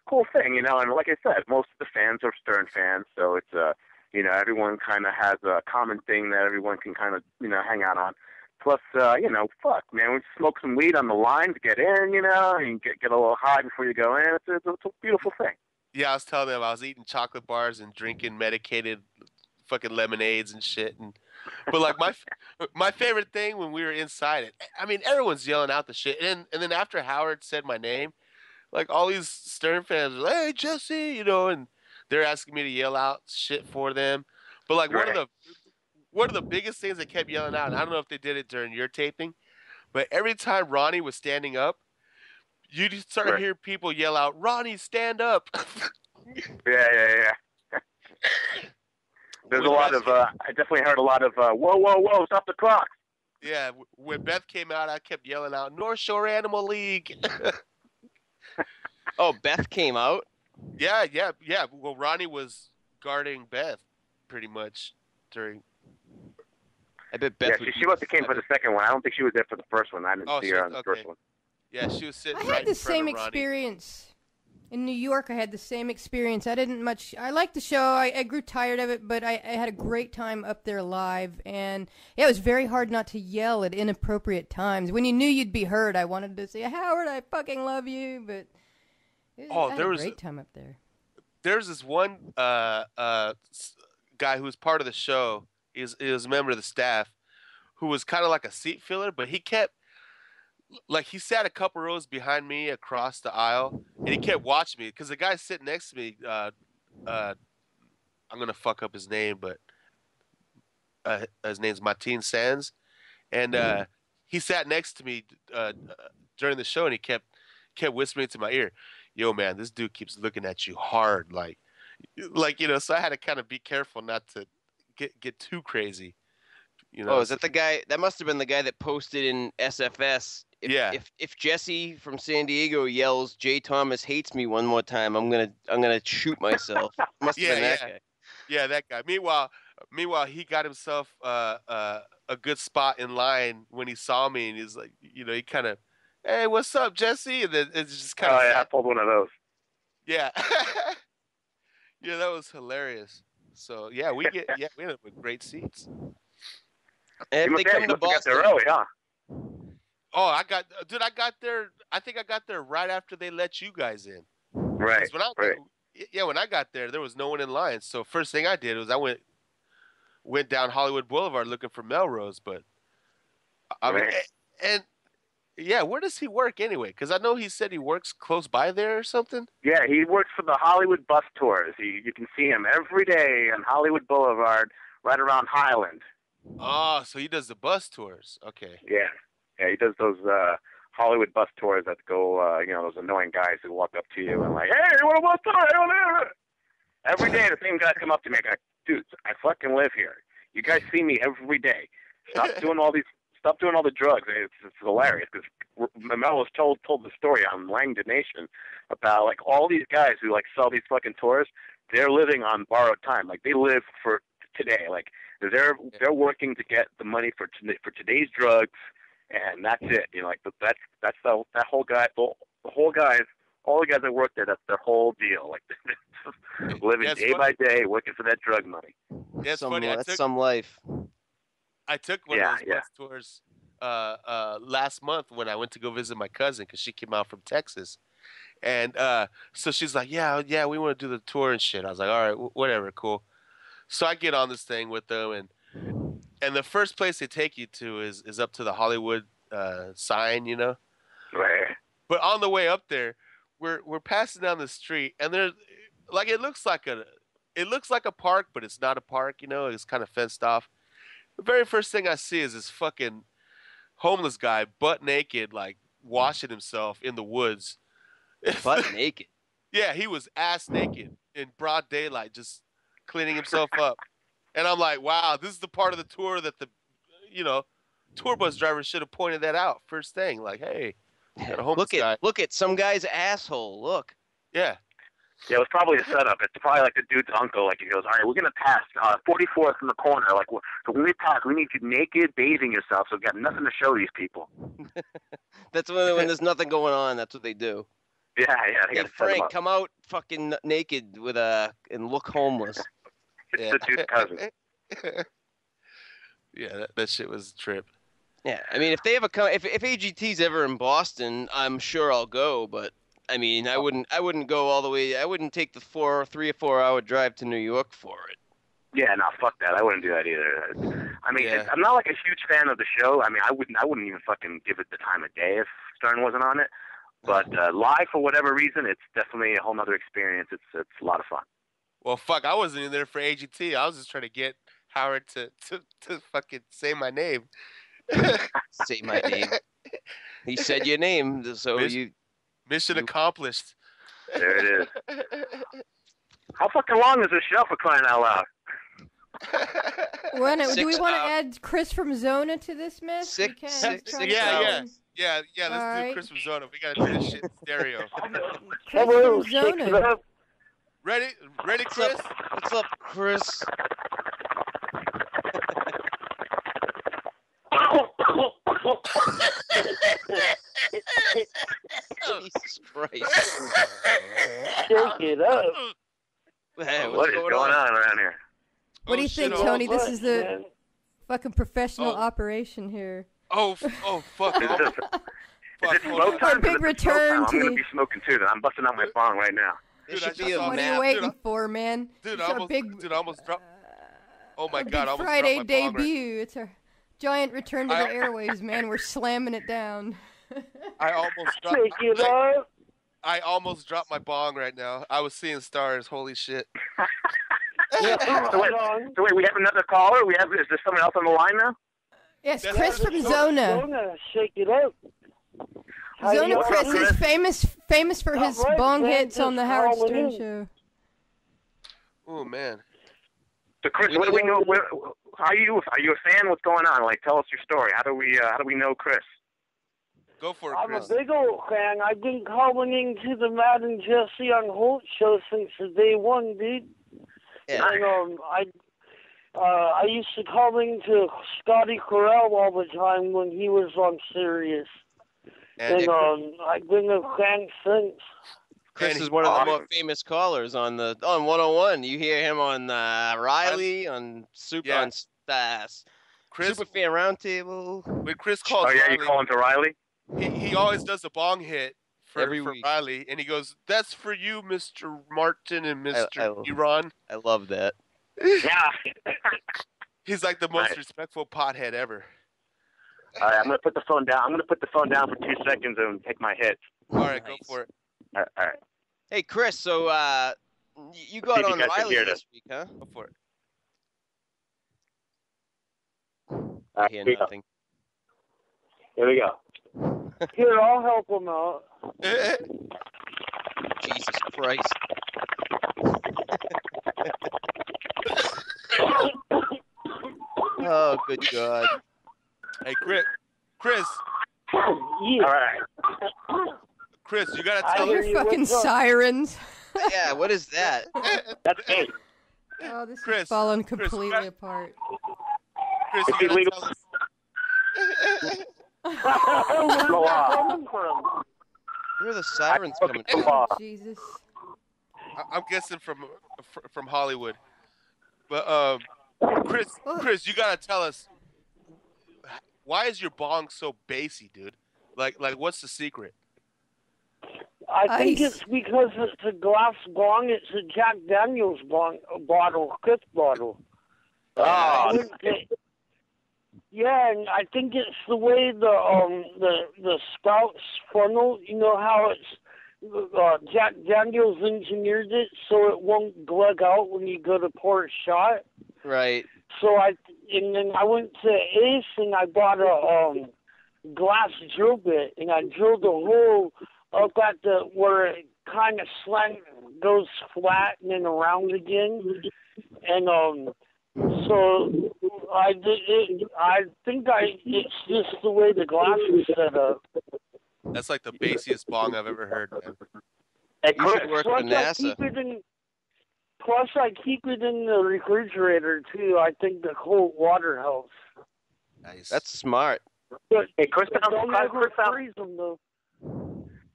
cool thing, you know. And like I said, most of the fans are Stern fans, so it's everyone kind of has a common thing that everyone can kind of hang out on. Plus, fuck, man, we smoke some weed on the line to get in, and get a little high before you go in. It's a beautiful thing. Yeah, I was telling them I was eating chocolate bars and drinking medicated fucking lemonades and shit. But like my favorite thing when we were inside it, I mean, everyone's yelling out the shit. And then after Howard said my name, like all these Stern fans were like, hey, Jesse, and they're asking me to yell out shit for them. But like one of the biggest things they kept yelling out, and I don't know if they did it during your taping, but every time Ronnie was standing up, you just start hearing people yell out, Ronnie, stand up. Yeah. There's a lot of, I definitely heard a lot of, whoa, stop the clock. Yeah, when Beth came out, I kept yelling out, North Shore Animal League. Oh, Beth came out? Yeah. Well, Ronnie was guarding Beth pretty much during... I bet Beth she must have came for the second one. I don't think she was there for the first one. I didn't see her on the first one. Yeah, she was sitting I had the same experience. In New York, I had the same experience. I liked the show. I grew tired of it, but I had a great time up there live. And yeah, it was very hard not to yell at inappropriate times. When you knew you'd be heard, I wanted to say, Howard, I fucking love you. But I had a great time up there. There's this one guy who was part of the show. He was a member of the staff who was kind of like a seat filler, but he kept... Like, he sat a couple rows behind me across the aisle, and he kept watching me, because the guy sitting next to me, I'm going to fuck up his name, but his name's Martin Sands, and he sat next to me during the show, and he kept whispering into my ear, yo, man, this dude keeps looking at you hard, like so I had to kind of be careful not to get too crazy. Oh, is that the guy? That must have been the guy that posted in SFS. If Jesse from San Diego yells Jay Thomas hates me one more time, I'm gonna shoot myself. Must have been that guy. Yeah, that guy. Meanwhile, Meanwhile, he got himself a good spot in line when he saw me, and he's like, you know, he kind of, hey, what's up, Jesse? And then it's just kind of. Oh yeah, I pulled one of those. Yeah. Yeah, that was hilarious. So yeah, we ended up with great seats. And if they come to got Boston, there early, huh? Oh, I got there. I think I got there right after they let you guys in. Right. When I got there was no one in line. So first thing I did was I went down Hollywood Boulevard looking for Melrose. But I mean, and yeah, where does he work anyway? Because I know he said he works close by there or something. Yeah, he works for the Hollywood Bus Tours. You can see him every day on Hollywood Boulevard, right around Highland. Oh, so he does the bus tours. Okay. Yeah, he does those Hollywood bus tours that go, those annoying guys who walk up to you and like, hey, you want a bus tour? Every day the same guys come up to me like, dude, I fucking live here. You guys see me every day. Stop doing all the drugs. It's hilarious because Mel was told the story on Langdon Nation about like all these guys who like sell these fucking tours. They're living on borrowed time. Like they live for today. Like they're working to get the money for today's drugs, and that's it. You know, like that's that whole guy, the whole guys, all the guys that work there. That's their whole deal. Like living day by day, working for that drug money. Yeah, it's funny. That's some life. I took one of those bus tours last month when I went to go visit my cousin because she came out from Texas. And so she's like, yeah, we want to do the tour and shit. I was like, all right, whatever, cool. So I get on this thing with them, and the first place they take you to is up to the Hollywood sign, you know? Right. But on the way up there, we're passing down the street, and there's like it looks like a park, but it's not a park, you know? It's kind of fenced off. The very first thing I see is this fucking homeless guy, butt naked, like washing himself in the woods. Butt naked? Yeah, he was ass naked in broad daylight, just cleaning himself up. And I'm like, wow, this is the part of the tour that the, tour bus driver should have pointed that out first thing. Like, hey, got a homeless guy. Look at some guy's asshole. Look. Yeah. Yeah, it was probably a setup. It's probably like the dude's uncle. Like he goes, all right, we're gonna pass 44th in the corner. Like, so when we pass, we need you naked, bathing yourself. So we got nothing to show these people. That's when there's nothing going on. That's what they do. Yeah. Hey, Frank, come out fucking naked and look homeless. It's the dude's cousin. Yeah, that shit was a trip. Yeah, I mean, if if AGT's ever in Boston, I'm sure I'll go. But I mean, I wouldn't go all the way. I wouldn't take the 3 or 4 hour drive to New York for it. Yeah, no, fuck that. I wouldn't do that either. I mean, I'm not like a huge fan of the show. I mean, I wouldn't even fucking give it the time of day if Stern wasn't on it. But live, for whatever reason, it's definitely a whole nother experience. It's a lot of fun. Well, fuck, I wasn't in there for AGT. I was just trying to get Howard to fucking say my name. Say my name. He said your name, so Mission accomplished. There it is. How fucking long is this show, for crying out loud? Do we want to add Chris from Zona to this mess? Six hours. Yeah. Let's do Chris from Zona. We gotta do this shit in stereo. Chris from Zona. Ready, Chris? What's up, Chris? Jesus Christ. Shake it up. Hey, what is going on around here? What do you think, Tony? This is the fucking professional operation here. Oh, fuck. Is it smoke time? Big return. I'm going to be smoking too. I'm busting out my bong right now. What are you waiting for, man? Dude, I almost dropped. Oh my God! I almost Friday dropped my bong debut. It's our giant return to the airwaves, man. We're slamming it down. I almost dropped my bong right now. I was seeing stars. Holy shit! So wait, we have another caller. Is there someone else on the line now? Yes, Chris from Zona. Zona, shake it up. Zona Chris is famous for his bong hits on the Howard Stern show. Oh man. So Chris, what do we know? Are you a fan? What's going on? Like, tell us your story. How do we know Chris? Go for it, I'm Chris. a big old fan. I've been calling into the Matt and Jesse on Holt show since day one, dude. Yeah. And I used to call into Scotty Corral all the time when he was on Sirius. And I've been a fan since. Chris is one of the more famous callers on 101. You hear him on Riley, on Super Fan Roundtable. When Chris calls Riley, you call him to Riley? He always does a bong hit for week. Riley, and he goes, "That's for you, Mr. Martin and Mr. Iran." I love that. Yeah. He's like the most respectful pothead ever. All right, I'm gonna put the phone down. I'm gonna put the phone down for 2 seconds and take my hits. All right, go for it. All right. Hey, Chris. So you got on Riley this week, huh? Go for it. I hear nothing. Here we go. Here, I'll help him out. Jesus Christ. Oh, good God. Hey, Chris. Yeah. All right. Chris, you gotta tell Your fucking sirens. Yeah, what is that? That's me. Oh, this Chris, is falling completely apart. Chris, It's you gotta illegal. tell us. Where are the sirens coming from? Oh, Jesus. I'm guessing from Hollywood. But Chris, you gotta tell us, why is your bong so bassy, dude? Like what's the secret? I think it's because it's a glass bong. It's a Jack Daniels bottle, fifth bottle. Yeah, and I think it's the way the spout's funnel. You know how it's Jack Daniels engineered it so it won't glug out when you go to pour a shot. Right. So then I went to Ace and I bought a glass drill bit and I drilled a hole up at where it kind of goes flat and then around again, and so I did it. I think it's just the way the glass is set up. That's like the bassiest bong I've ever heard, man. Hey, You should work for NASA. Plus, I keep it in the refrigerator too. I think the cold water helps. Nice. That's smart. But hey, Chris, don't ever freeze them though.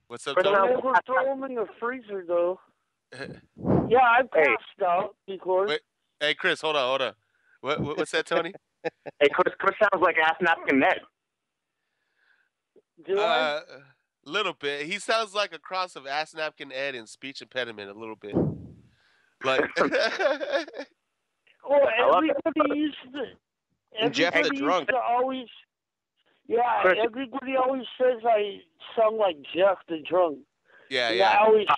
What's up, Don't Tony? ever throw them in the freezer though. Yeah, I passed out before. Wait, hey, Chris, hold on. What's that, Tony? Hey, Chris sounds like Ass Napkin Ned. Do I? Little bit. He sounds like a cross of Ass Napkin Ed and Speech Impediment a little bit. Like. Well, everybody used to. And Jeff the drunk. Always. Yeah, Chris. everybody always says I sound like Jeff the drunk. Yeah. I always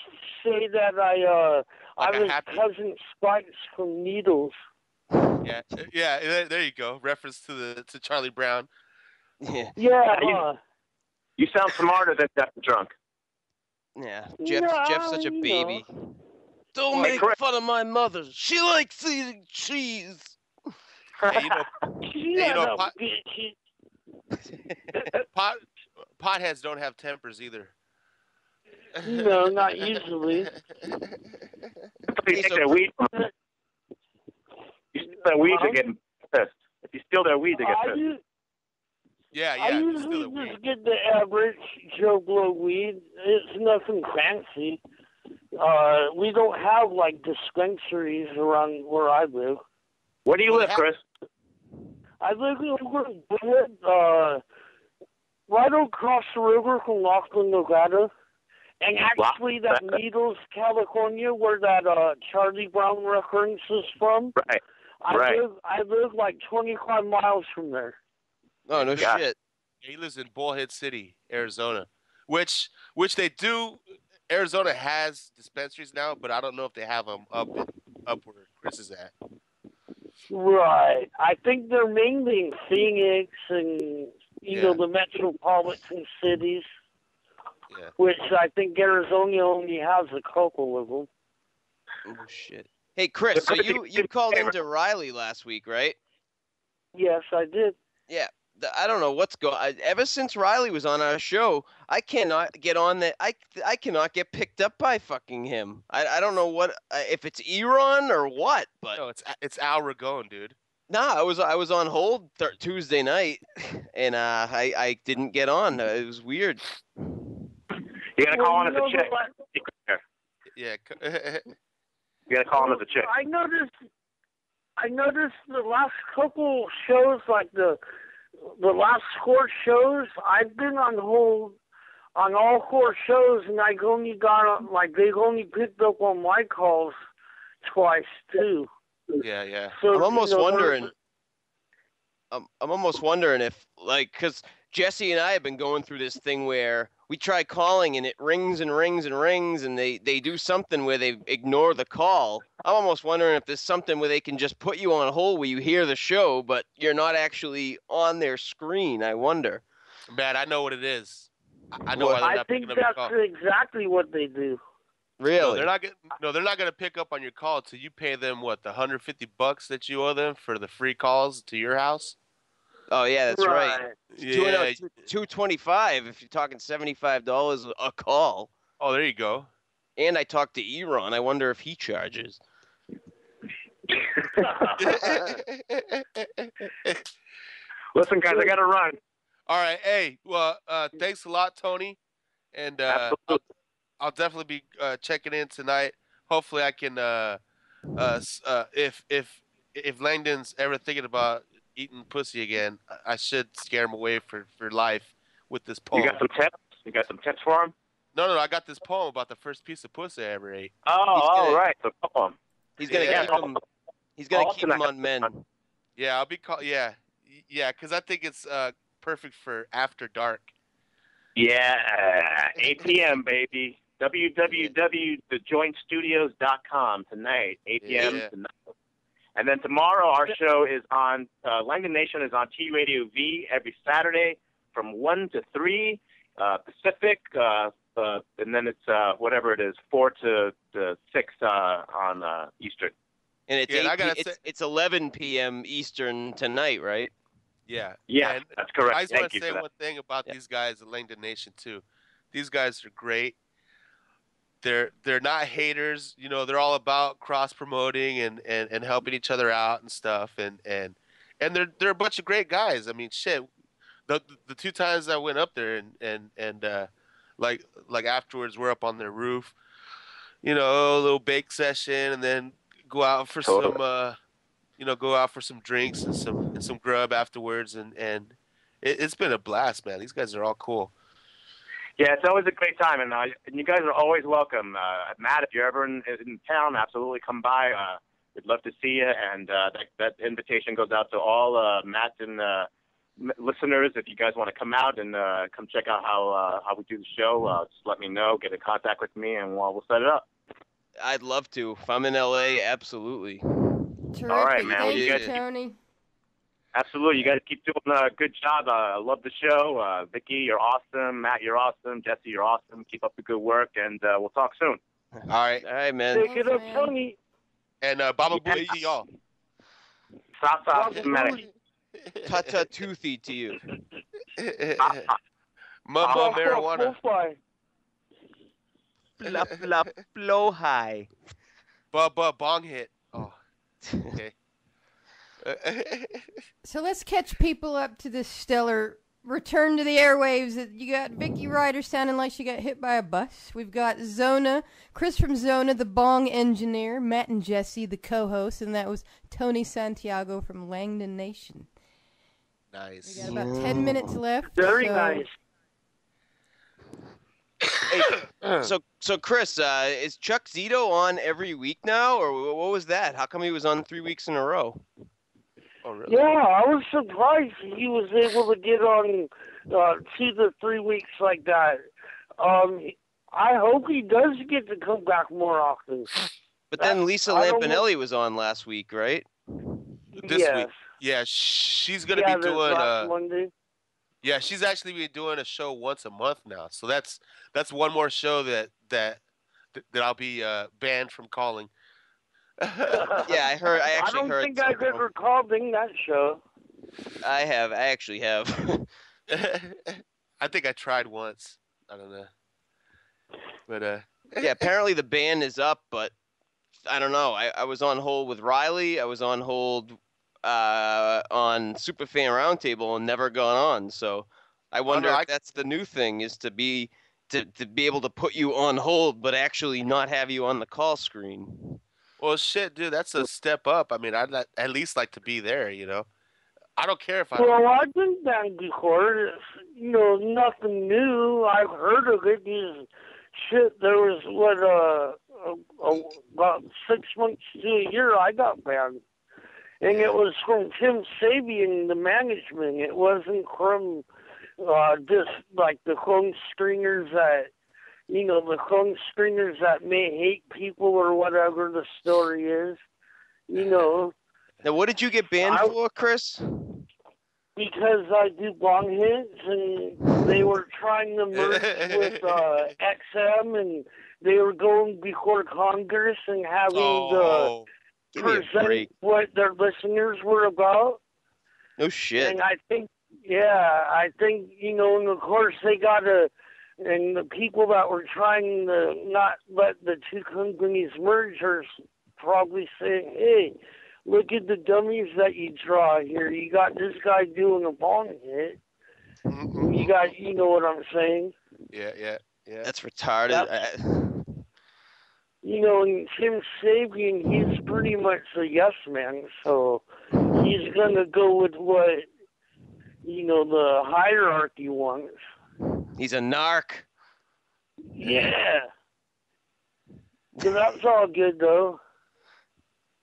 say that I Like was cousin Spikes from Needles. Yeah. There you go. Reference to Charlie Brown. Yeah. Yeah. You sound smarter than Jeff the drunk. Yeah. Jeff's such a baby. Don't make fun of my mother. She likes eating cheese. Hey, potheads don't have tempers either. No, not usually. You take their weed from them. You steal their weed, they're getting pissed. If you steal their weed, they get pissed. I usually just get the average Joe Blow weed. It's nothing fancy. We don't have like dispensaries around where I live. Where do you live, Chris? I live in Wood, right across the river from Laughlin, Nevada. And actually, that Needles, California, where that Charlie Brown reference is from. Right. I live like 25 miles from there. Oh, no shit. He lives in Bullhead City, Arizona, which they do. Arizona has dispensaries now, but I don't know if they have them up where Chris is at. Right. I think they're mainly in Phoenix and, you know, the metropolitan cities. Yeah. Which I think Arizona only has a couple of them. Oh, shit. Hey, Chris, so you called into Riley last week, right? Yes, I did. Yeah. I don't know what's going on. Ever since Riley was on our show, I cannot get on that. I cannot get picked up by fucking him. I don't know what if it's Iran or what, but no, it's Al Ragone, dude. Nah, I was on hold Tuesday night, and I didn't get on. It was weird. You gotta call on as a chick. Yeah. You gotta call on as a chick. I noticed the last couple shows, like the last 4 shows, I've been on hold on all 4 shows, and I only got they've only picked up on my calls twice too. Yeah. So, I'm almost wondering. I'm almost wondering if, like, because Jesse and I have been going through this thing where we try calling and it rings and rings and rings, and they do something where they ignore the call. I'm almost wondering if there's something where they can just put you on hold where you hear the show, but you're not actually on their screen. I wonder. Man, I know what it is. I know why they're not picking up your call. I think that's exactly what they do. Really? No, they're not gonna pick up on your call till you pay them the $150 that you owe them for the free calls to your house. Oh yeah, that's right. Yeah, $225 if you're talking $75 a call. Oh, there you go. And I talked to Eron. I wonder if he charges. Listen, guys, I gotta run. All right. Hey, well, thanks a lot, Tony, and I'll definitely be checking in tonight. Hopefully, I can. If Langdon's ever thinking about eating pussy again, I should scare him away for life with this poem. You got some tips? You got some tips for him? No, I got this poem about the first piece of pussy I ever ate. Right, the poem. He's gonna keep him. He's gonna keep him on men. Yeah, I'll be yeah, because I think it's perfect for after dark. Yeah, 8 p.m. baby. www.thejointstudios.com tonight, 8 p.m. tonight. And then tomorrow our show is on, Langdon Nation is on T Radio V every Saturday from 1 to 3 Pacific, and then it's whatever it is, 4 to 6 on Eastern. And it's 11 p.m. Eastern tonight, right? Yeah. Yeah, that's correct. I just want to say one thing about these guys at Langdon Nation too. These guys are great. They're not haters, they're all about cross promoting and helping each other out and stuff, and they're a bunch of great guys. I mean, shit. The 2 times I went up there and like afterwards we're up on their roof, a little bake session, and then go out for some drinks and some grub afterwards, and it's been a blast, man. These guys are all cool. Yeah, it's always a great time, and you guys are always welcome. Matt, if you're ever in town, absolutely come by. We'd love to see you, and that invitation goes out to all Matt and listeners. If you guys want to come out and come check out how we do the show, just let me know. Get in contact with me, and we'll set it up. I'd love to. If I'm in LA, absolutely. Terrific. All right, man. Thank you, Tony. Absolutely. You guys keep doing a good job. I love the show. Vicky, you're awesome. Matt, you're awesome. Jesse, you're awesome. Keep up the good work, and we'll talk soon. All right, man. Take it up, Tony. And Baba Booey, y'all. Sa Tata toothy to you. Mama marijuana. Blah, blow high. Bong hit. Oh, okay. So let's catch people up to this stellar return to the airwaves. You got Vicky Ryder sounding like she got hit by a bus. We've got Zona, Chris from Zona, the bong engineer, Matt and Jesse, the co-hosts, and that was Tony Santiago from Langdon Nation. Nice. We got about 10 minutes left. Very nice. Hey, so Chris, is Chuck Zito on every week now, or what was that? How come he was on 3 weeks in a row? Oh, really? Yeah, I was surprised he was able to get on 2 to 3 weeks like that. I hope he does get to come back more often. But then Lisa Lampanelli was on last week, right? This week. Yeah, she's going to be doing Monday. Yeah, she's actually been doing a show once a month now. So that's one more show that I'll be banned from calling. Yeah, I heard. I don't think I've ever called in that show. I have. I actually have. I think I tried once. I don't know. But yeah, apparently the ban is up, but I don't know. I was on hold with Riley. I was on hold on Superfan Roundtable and never gone on. So I wonder if that's the new thing, is to be able to put you on hold, but actually not have you on the call screen. Well, shit, dude, that's a step up. I mean, I'd at least like to be there, you know? I don't care if I... Well, I've been down before. It's, nothing new. I've heard of it. Shit, there was, about 6 months to a year I got banned. And it was from Tim Sabian, the management. It wasn't from just like the phone screeners that, the phone screeners that may hate people or whatever the story is. Now, what did you get banned for, Chris? Because I do bong hits, and they were trying to merge with XM, and they were going before Congress and having to present what their listeners were about. No shit. And I think, and of course they got to, and the people that were trying to not let the two companies merge are probably saying, hey, look at the dummies that you draw here. You got this guy doing a bong hit. You got, you know what I'm saying? Yeah. That's retarded. And Tim Sabian, he's pretty much a yes man, so he's going to go with what, the hierarchy wants. He's a narc. Yeah. So that's all good, though.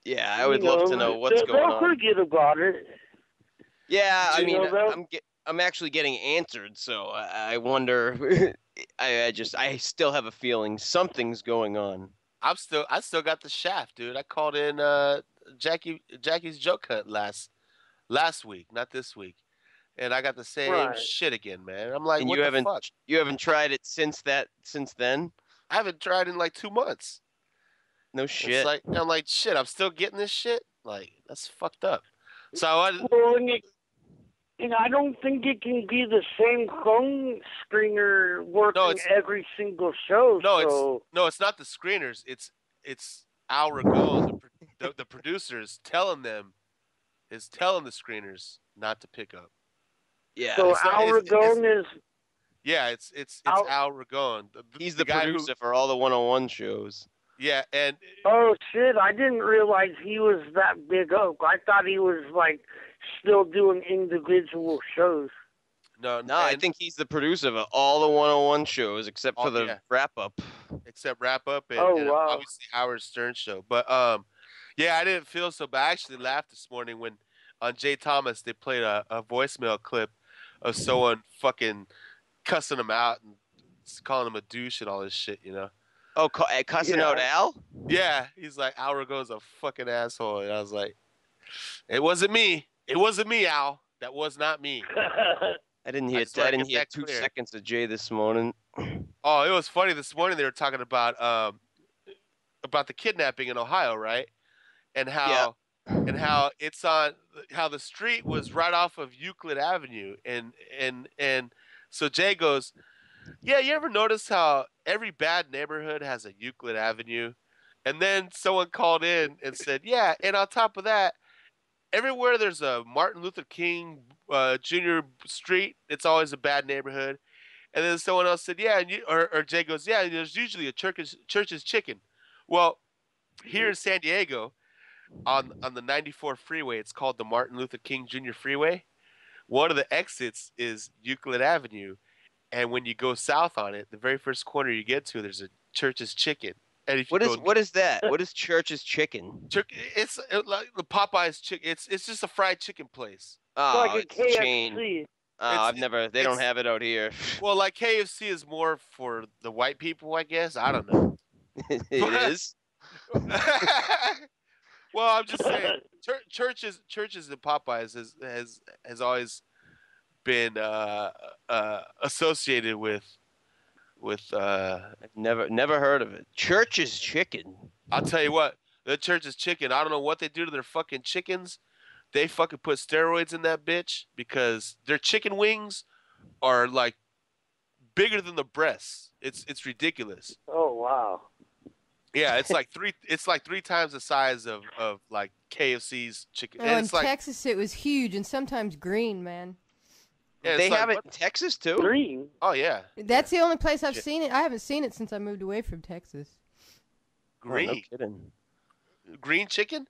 Yeah, I would love to know what's going on. They'll forget about it. Yeah, I mean, I'm actually getting answered, so I wonder. I still have a feeling something's going on. I still got the shaft, dude. I called in Jackie's joke hunt last week, not this week, and I got the same shit again, man. I'm like, and what the fuck? You haven't tried it since then? I haven't tried in like 2 months. No shit. It's like, I'm like, shit, I'm still getting this shit? Like, that's fucked up. So and I don't think it can be the same phone screener working every single show. It's not the screeners. It's Al Ragon, the producers, telling the screeners not to pick up. Yeah. So Al Ragon is... Yeah, it's Al Ragon. He's the producer for all the 101 shows. Yeah, and... Oh, shit, I didn't realize he was that big up. I thought he was, still doing individual shows. No, I think he's the producer of all the 101 shows, except for the wrap-up. Except wrap-up and obviously Howard Stern show. But, I didn't feel so bad. I actually laughed this morning when on Jay Thomas they played a voicemail clip of someone fucking cussing him out and calling him a douche and all this shit, Oh, cussing out Al? Yeah, he's like, Al Ragon's a fucking asshole. And I was like, it wasn't me. It wasn't me, Al. That was not me. I didn't hear 2 seconds of Jay this morning. Oh, it was funny. This morning they were talking about the kidnapping in Ohio, right? And how it's on how the street was right off of Euclid Avenue, and so Jay goes, yeah, you ever notice how every bad neighborhood has a Euclid Avenue? And then someone called in and said, yeah, and on top of that, everywhere there's a Martin Luther King Jr. Street, it's always a bad neighborhood. And then someone else said, yeah, or Jay goes, yeah, there's usually a church's chicken. Well, here in San Diego, on the 94 freeway, it's called the Martin Luther King Jr. Freeway. One of the exits is Euclid Avenue. And when you go south on it, the very first corner you get to, there's a Church's Chicken. And if what is that? What is Church's Chicken? It's like the Popeye's chicken. It's just a fried chicken place. Oh, like it's a chain. They don't have it out here. Well, like KFC is more for the white people, I guess. I don't know. It is. Well, I'm just saying, churches and Popeyes has always been associated with I've never heard of it. Church's Chicken. I'll tell you what, the Church's Chicken, I don't know what they do to their fucking chickens. They fucking put steroids in that bitch because their chicken wings are like bigger than the breasts. It's ridiculous. Oh wow. Yeah, it's like three times the size of like KFC's chicken. Oh, And in it's like, Texas it was huge and sometimes green, man. yeah, They it's like, have it in Texas too. Green. Oh yeah, That's the only place I've seen it. I haven't seen it since I moved away from Texas. green. Oh, no kidding. Green chicken?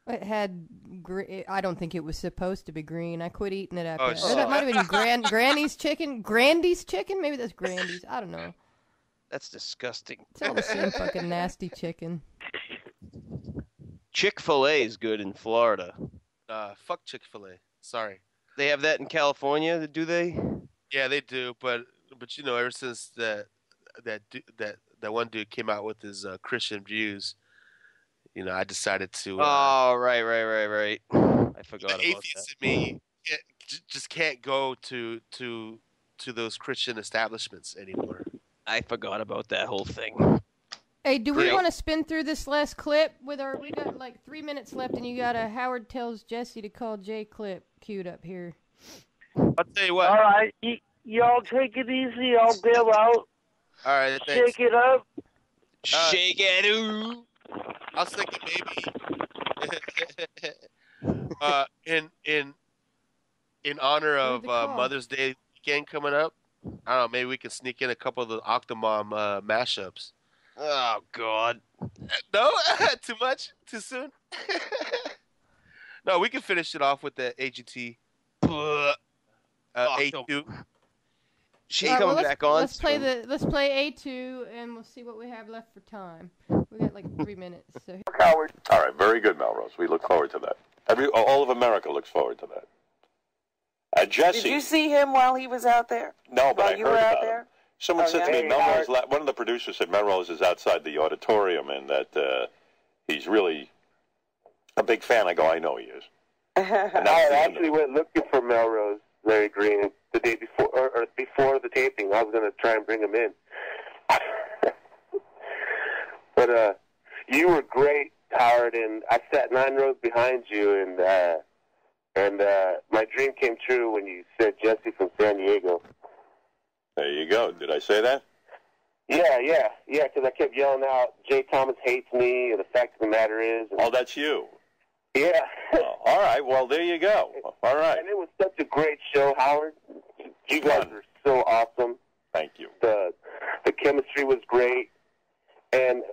It had. I don't think it was supposed to be green. I quit eating it after Oh, that. shit. That might have been Granny's chicken. Grandy's chicken? Maybe that's Grandy's. I don't know. That's disgusting. It's all the same fucking nasty chicken. Chick-fil-A is good in Florida. Fuck Chick-fil-A. Sorry. They have that in California, do they? Yeah, they do, but you know, ever since that one dude came out with his Christian views, you know, I decided to. Oh, right. I forgot the about atheist that. in me just can't go to those Christian establishments anymore. I forgot about that whole thing. Hey, do we Real. want to spin through this last clip with our? We got like 3 minutes left, and you got a Howard tells Jesse to call Jay clip queued up here. I'll tell you what. All right, y'all take it easy. I'll bail out. All right, thanks. Shake it up. Shake it, ooh. I was thinking maybe in honor of Mother's Day weekend coming up, I don't know, maybe we can sneak in a couple of the Octomom mashups. Oh God. No? Too much? Too soon? No, we can finish it off with the AGT A2. She's All right, coming well, back on. Let's play A2, and we'll see what we have left for time. We got like 3 minutes. So. Howard. All right, very good, Melrose. We look forward to that. All of America looks forward to that. Jesse. Did you see him while he was out there? No, but while I you heard were out about there? him. Someone said to me, Hey, Melrose. One of the producers said Melrose is outside the auditorium, and that he's really a big fan. I go, I know he is. I actually went looking for Melrose, Larry Green, the day before, or before the taping. I was going to try and bring him in. But you were great, Howard, and I sat 9 rows behind you, and my dream came true when you said Jesse from San Diego. There you go. Did I say that? Yeah, because I kept yelling out, Jay Thomas hates me, and the fact of the matter is... Oh, that's you. Yeah. Oh, all right, well, there you go. All right. And it was such a great show, Howard. You guys are so awesome. Thank you. The chemistry was great. And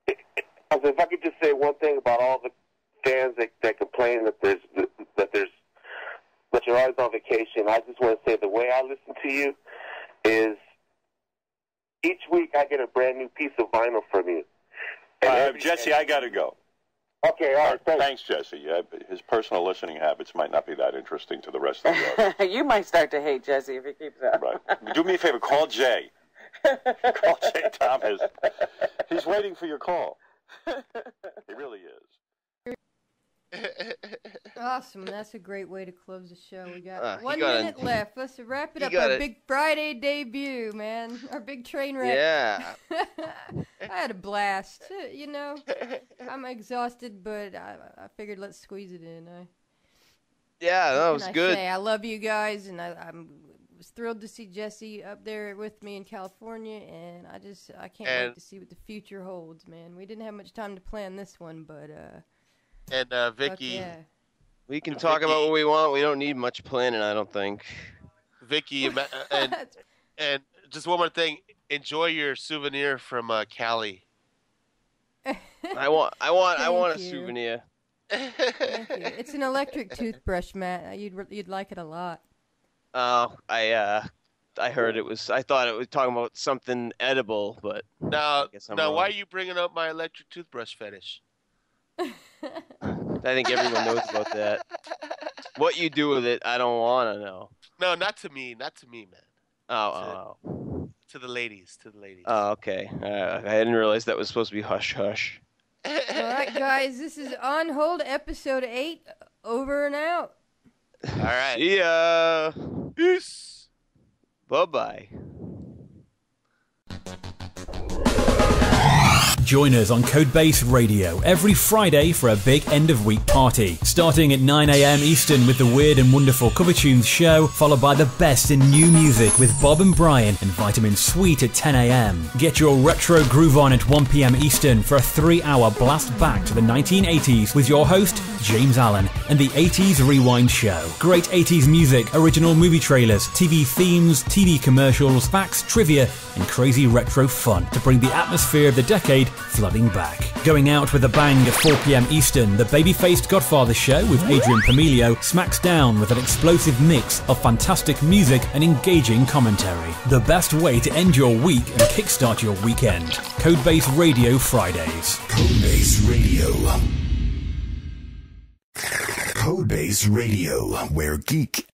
if I could just say one thing about all the fans that complain that you're always on vacation, I just want to say the way I listen to you is each week I get a brand new piece of vinyl from you. Jesse, I got to go. Okay, all right. Thanks, Jesse. His personal listening habits might not be that interesting to the rest of the audience. You might start to hate Jesse if he keeps up. Right. Do me a favor. Call Jay. Call Jay Thomas. He's waiting for your call. He really is. Awesome. That's a great way to close the show. We got 1 got minute left. Let's wrap it up. got Our it. big Friday debut, man. Our big train wreck. Yeah. I had a blast. You know, I'm exhausted, but I figured let's squeeze it in. Yeah, that was good. I love you guys, and I was thrilled to see Jesse up there with me in California, and I can't wait to see what the future holds, man. We didn't have much time to plan this one, but and Vicky, yeah. We can talk about what we want. We don't need much planning, I don't think. Vicky, and just one more thing. Enjoy your souvenir from Cali. I want a you. souvenir. Thank you. It's an electric toothbrush, Matt. You'd like it a lot. Oh, I heard it was. I thought it was talking about something edible, but now, wrong. why are you bringing up my electric toothbrush fetish? I think everyone knows about that. What you do with it, I don't want to know. No, not to me, man. Oh. To the ladies. Oh, okay. I didn't realize that was supposed to be hush hush. All right, guys. This is On Hold, episode 8. Over and out. All right. See ya. Peace. Bye-bye. Join us on Codebase Radio every Friday for a big end-of-week party, starting at 9 a.m. Eastern with the Weird and Wonderful Cover Tunes show, followed by the best in new music with Bob and Brian and Vitamin Sweet at 10 a.m. Get your retro groove on at 1 p.m. Eastern for a 3-hour blast back to the 1980s with your host, James Allen, and the 80s Rewind Show. Great 80s music, original movie trailers, TV themes, TV commercials, facts, trivia, and crazy retro fun to bring the atmosphere of the decade flooding back. Going out with a bang at 4 p.m. Eastern, the baby-faced Godfather Show with Adrian Pamilio smacks down with an explosive mix of fantastic music and engaging commentary. The best way to end your week and kickstart your weekend. Codebase Radio Fridays. Codebase Radio. Codebase Radio, where geek